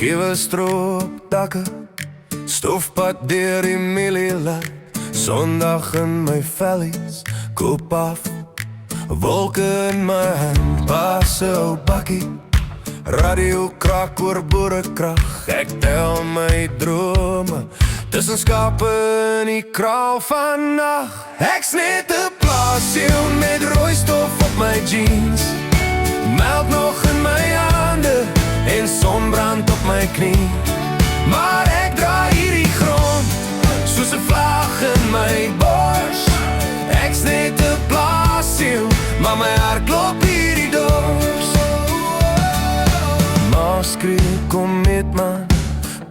Skewe stroopdakke, stofpad deur die mielieland. Sondag in my vellies, koop af, wolke in my hand. Pas 'n ou bakkie, radio kraak oor boerekrag. Ek tel my drome, tussen skape in die kraal van nag. Ek's net 'n plaasjie met rooi stof op my jeans, melk nog in my hande en sonbrand op my knie. Maar ek dra hierdie grond soos 'n vlag in my bors. Ek's net 'n plaasjie, maar my hart klop hierdie dors. Maaskree kom met man,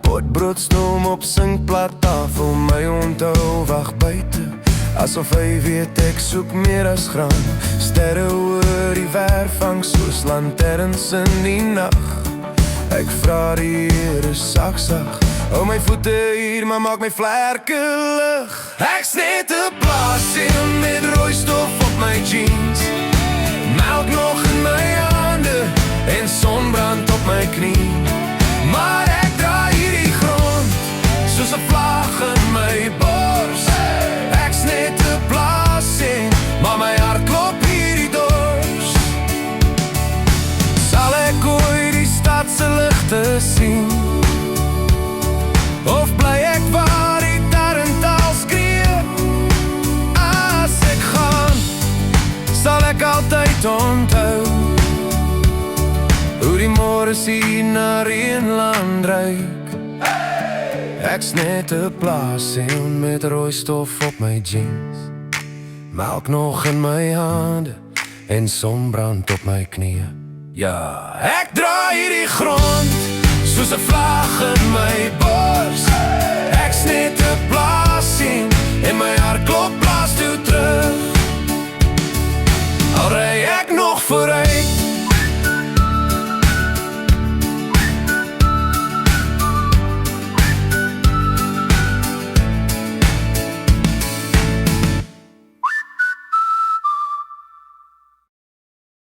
potbrood stoom op sinkplattafel. My onthou wag buite, asof hy weet ek soek meer as graan. Sterre oor die werfvang soos lanterns in die nag. Ek vra die Here sag, hou my voete hier, maar maak my vlerke lig. Ek's net 'n plaasjie met rooi stof op my jeans, melk nog in my hande en sonbrand op my knie. Maar ek dra hierdie grond soos 'n vlag in my bors. Ek's net 'n plaasjie, maar my hart klop hierdie dors. Sal ek ooit die stad se ligte sien, of bly ek waar die tarantaal skree? As ek gaan, sal ek altyd onthou hoe die môres hier na Reenland ruik. Ek's net 'n plaasjie met rooi stof op my jeans, melk nog in my hande en sonbrand op my knieë. Ja, ek dra hierdie grond soos 'n vlag in my bors. Ek's net 'n plaasjie en my hart klop plaas toe terug. Al ry ek nog vooruit